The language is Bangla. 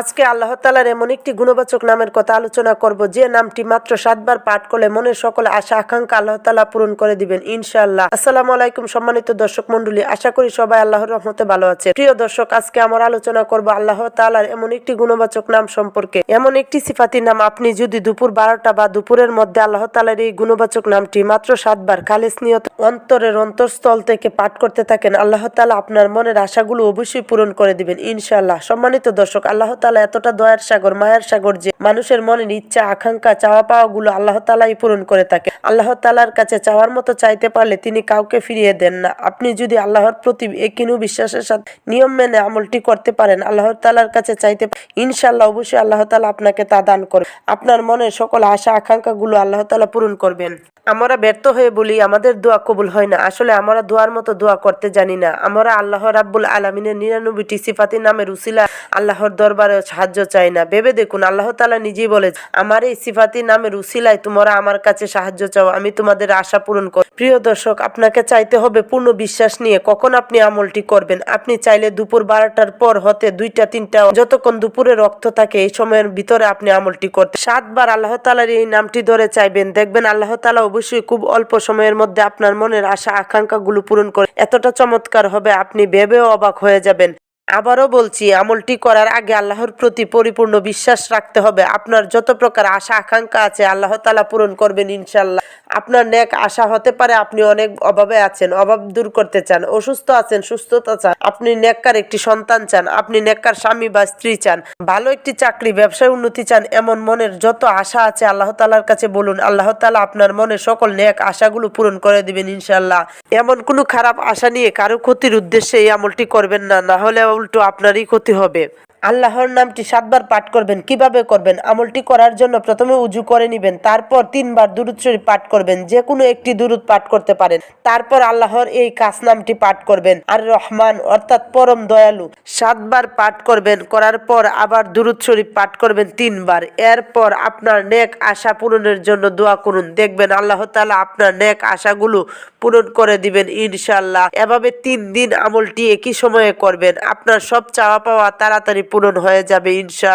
আজকে আল্লাহ তাআলার এমন একটি গুণবাচক নামের কথা আলোচনা করব, যে নামটি মাত্র 7 বার পাঠ করলে মনের সকল আশা আকাঙ্ক্ষা আল্লাহ তাআলা পূরণ করে দিবেন ইনশাআল্লাহ। আসসালামু আলাইকুম সম্মানিত দর্শক মণ্ডলী, আশা করি সবাই আল্লাহর রহমতে ভালো আছে। প্রিয় দর্শক, আজকে আমরা আলোচনা করব আল্লাহ তাআলার এমন একটি গুণবাচক নাম সম্পর্কে। এমন একটি সিফাতি নাম, আপনি যদি দুপুর 12টা বা দুপুরের মধ্যে আল্লাহ তাআলার এই গুণবাচক নামটি মাত্র 7 বার খালেস নিয়ত অন্তরের অন্তঃস্থল থেকে পাঠ করতে থাকেন, আল্লাহ তাআলা আপনার মনের আশাগুলো অবশ্যই পূরণ করে দিবেন ইনশাআল্লাহ। সম্মানিত দর্শক, আল্লাহ তাআলা এতটা দয়ার সাগর, মায়ার সাগর যে মানুষের মনের ইচ্ছা আকাঙ্ক্ষা চাওয়া পাওয়া গুলো আল্লাহ তাআলাই পূরণ করে থাকে। আল্লাহ তাআলার কাছে চাওয়ার মতো চাইতে পারলে তিনি কাউকে ফিরিয়ে দেন না। আপনি যদি আল্লাহর প্রতি একিনু বিশ্বাসের সাথে নিয়ম মেনে আমলটি করতে পারেন, আল্লাহ তাআলার কাছে চাইতে ইনশাআল্লাহ অবশ্যই আল্লাহ তাআলা আপনাকে তা দান করবেন। আপনার মনের সকল আশা আকাঙ্ক্ষা গুলো আল্লাহ তাআলা পূরণ করবেন। আমরা ব্যর্থ হয়ে বলি আমাদের দোয়া কবুল হয় না, আসলে আমরা দোয়ার মতো দোয়া করতে জানি না। আমরা আল্লাহ রাব্বুল আলামিনের 99টি সিফাতি নামের উসিলা আল্লাহর দরবারে সাহায্য চাই না। ভেবে দেখুন, আল্লাহ তাআলা নিজেই বলে, আমার এই সিফাতি নামের উসিলায় তোমরা আমার কাছে সাহায্য চাও, আমি তোমাদের আশা পূরণ করব। প্রিয় দর্শক, আপনাকে চাইতে হবে পূর্ণ বিশ্বাস নিয়ে। কখন আপনি আমলটি করবেন? আপনি চাইলে দুপুর 12টার পর হতে 2টা 3টা, যতক্ষণ দুপুরে রক্ত থাকে এই সময়ের ভিতরে আপনি আমলটি করতে 7 বার আল্লাহ তাআলার এই নামটি ধরে চাইবেন। দেখবেন আল্লাহ তাআলা অবশ্যই খুব অল্প সময়ের মধ্যে আপনার মনের আশা আকাঙ্ক্ষা গুলো পূরণ করে এতটা চমৎকার হবে, আপনি ভেবেও অবাক হয়ে যাবেন। আবারও বলছি, আমলটি করার আগে আল্লাহর প্রতি পরিপূর্ণ বিশ্বাস রাখতে হবে। আপনার যত প্রকার আশা আকাঙ্ক্ষা আছে আল্লাহ তাআলা পূরণ করবেন ইনশাআল্লাহ। আপনার নেক আশা হতে পারে আপনি অনেক অভাবে আছেন, অভাব দূর করতে চান, অসুস্থ আছেন, সুস্থতা চান, আপনি নেককার একটি সন্তান চান, আপনি নেককার স্বামী বা স্ত্রী চান, ভালো একটি চাকরি ব্যবসায় উন্নতি চান, এমন মনের যত আশা আছে আল্লাহ তাআলার কাছে বলুন, আল্লাহ তাআলা আপনার মনের সকল নেক আশাগুলো পূরণ করে দিবেন ইনশাআল্লাহ। এমন কোনো খারাপ আশা নিয়ে কারো ক্ষতির উদ্দেশ্যে এই আমলটি করবেন না, না হলে উল্টো আপনারই ক্ষতি হবে। আল্লাহর নামটি 7 বার পাঠ করবেন। কিভাবে করবেন? আমলটি করার জন্য প্রথমে উজু করে নেবেন, তারপর 3 বার দুরূদ শরীফ পাঠ করবেন, যে কোনো একটি দুরূদ পাঠ করতে পারেন। তারপর আল্লাহর এই খাস নামটি পাঠ করবেন, আর রহমান অর্থাৎ পরম দয়ালু 7 বার পাঠ করবেন। করার পর আবার দুরূদ শরীফ পাঠ করবেন 3 বার। এরপর আপনার নেক আশা পূরণের জন্য দোয়া করুন, দেখবেন আল্লাহ তাআলা আপনার নেক আশাগুলো পূরণ করে দিবেন ইনশাআল্লাহ। এভাবে 3 দিন আমলটি একই সময়ে করবেন, আপনার সব চাওয়া পাওয়া তাড়াতাড়ি পূরণ হয়ে যাবে ইনশাআল্লাহ।